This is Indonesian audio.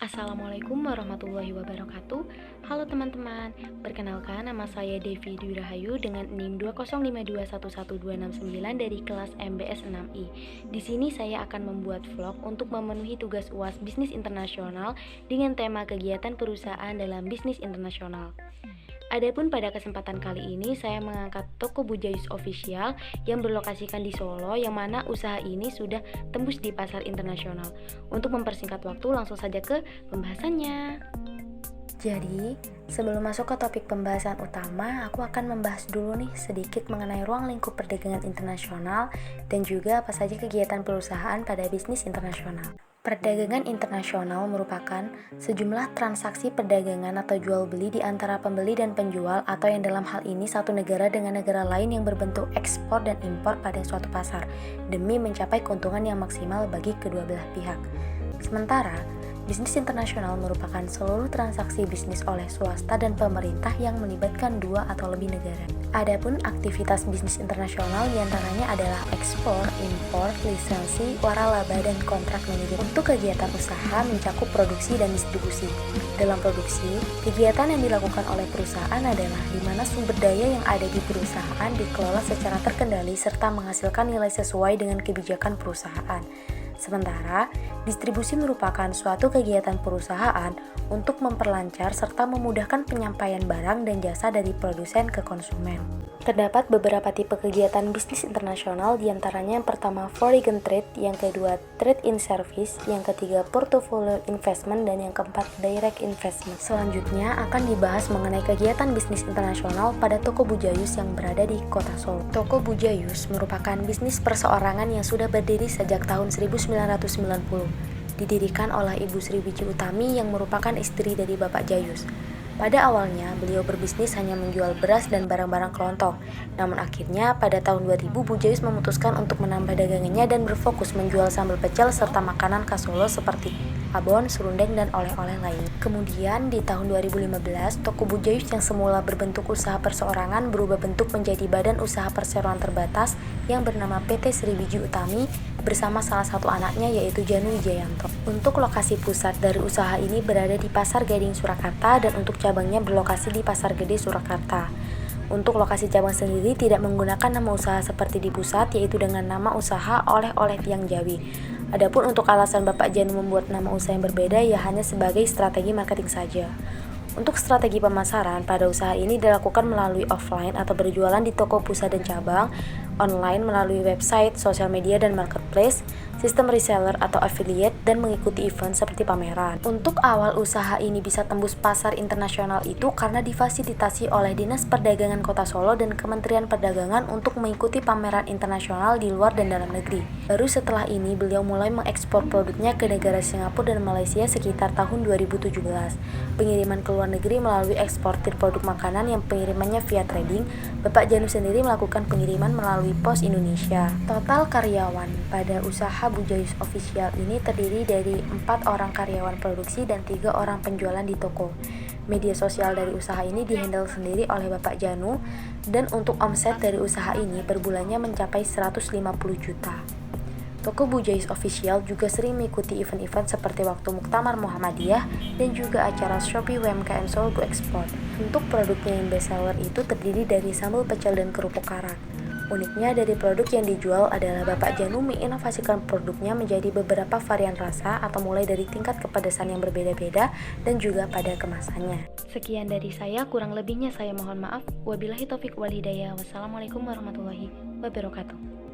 Assalamualaikum warahmatullahi wabarakatuh. Halo teman-teman, perkenalkan nama saya Devi Dwi Rahayu dengan NIM 205211269 dari kelas MBS 6I. Di sini saya akan membuat vlog untuk memenuhi tugas UAS Bisnis Internasional dengan tema kegiatan perusahaan dalam bisnis internasional. Adapun pada kesempatan kali ini saya mengangkat toko Bujayus Official yang berlokasikan di Solo, yang mana usaha ini sudah tembus di pasar internasional. Untuk mempersingkat waktu, langsung saja ke pembahasannya. Jadi, sebelum masuk ke topik pembahasan utama, aku akan membahas dulu nih sedikit mengenai ruang lingkup perdagangan internasional dan juga apa saja kegiatan perusahaan pada bisnis internasional. Perdagangan internasional merupakan sejumlah transaksi perdagangan atau jual beli di antara pembeli dan penjual, atau yang dalam hal ini satu negara dengan negara lain yang berbentuk ekspor dan impor pada suatu pasar demi mencapai keuntungan yang maksimal bagi kedua belah pihak. Sementara bisnis internasional merupakan seluruh transaksi bisnis oleh swasta dan pemerintah yang melibatkan dua atau lebih negara. Adapun aktivitas bisnis internasional diantaranya adalah ekspor, impor, lisensi, waralaba, dan kontrak manajemen. Untuk kegiatan usaha mencakup produksi dan distribusi. Dalam produksi, kegiatan yang dilakukan oleh perusahaan adalah di mana sumber daya yang ada di perusahaan dikelola secara terkendali serta menghasilkan nilai sesuai dengan kebijakan perusahaan. Sementara, distribusi merupakan suatu kegiatan perusahaan untuk memperlancar serta memudahkan penyampaian barang dan jasa dari produsen ke konsumen. Terdapat beberapa tipe kegiatan bisnis internasional, diantaranya yang pertama foreign trade, yang kedua trade in service, yang ketiga portfolio investment, dan yang keempat direct investment. Selanjutnya akan dibahas mengenai kegiatan bisnis internasional pada toko Bujayus yang berada di kota Solo. Toko Bujayus merupakan bisnis perseorangan yang sudah berdiri sejak tahun 1990. Didirikan oleh Ibu Sri Wiji Utami yang merupakan istri dari Bapak Jayus. Pada awalnya, beliau berbisnis hanya menjual beras dan barang-barang kelontong. Namun akhirnya, pada tahun 2000, Bu Jayus memutuskan untuk menambah dagangannya dan berfokus menjual sambal pecel serta makanan khas Solo seperti abon, serundeng, dan oleh-oleh lain. Kemudian, di tahun 2015, toko Bu Jayus yang semula berbentuk usaha perseorangan berubah bentuk menjadi badan usaha perseroan terbatas yang bernama PT Sri Wiji Utami bersama salah satu anaknya yaitu Janu Wijayanto. Untuk lokasi pusat dari usaha ini berada di Pasar Gading, Surakarta, dan untuk cabangnya berlokasi di Pasar Gede, Surakarta. Untuk lokasi cabang sendiri tidak menggunakan nama usaha seperti di pusat, yaitu dengan nama usaha Oleh-oleh Tiang Jawi. Adapun untuk alasan Bapak Janu membuat nama usaha yang berbeda, ya hanya sebagai strategi marketing saja. Untuk strategi pemasaran pada usaha ini dilakukan melalui offline atau berjualan di toko pusat dan cabang, online melalui website, sosial media, dan marketplace, sistem reseller atau affiliate, dan mengikuti event seperti pameran. Untuk awal usaha ini bisa tembus pasar internasional itu karena difasilitasi oleh Dinas Perdagangan Kota Solo dan Kementerian Perdagangan untuk mengikuti pameran internasional di luar dan dalam negeri. Baru setelah ini beliau mulai mengekspor produknya ke negara Singapura dan Malaysia sekitar tahun 2017. Pengiriman ke luar negeri melalui eksportir produk makanan yang pengirimannya via trading, Bapak Janu sendiri melakukan pengiriman melalui Pos Indonesia. Total karyawan pada usaha Bujayus Official ini terdiri dari 4 orang karyawan produksi dan 3 orang penjualan di toko. Media sosial dari usaha ini dihandle sendiri oleh Bapak Janu, dan untuk omset dari usaha ini per bulannya mencapai 150 juta. Toko Bujayus Official juga sering mengikuti event-event seperti waktu Muktamar Muhammadiyah dan juga acara Shopee UMKM Solo Go Export. Untuk produknya yang best seller itu terdiri dari sambal pecel dan kerupuk karak. Uniknya dari produk yang dijual adalah Bapak Janu menginovasikan produknya menjadi beberapa varian rasa atau mulai dari tingkat kepedasan yang berbeda-beda dan juga pada kemasannya. Sekian dari saya, kurang lebihnya saya mohon maaf. Wabillahi taufik wal hidayah. Wassalamualaikum warahmatullahi wabarakatuh.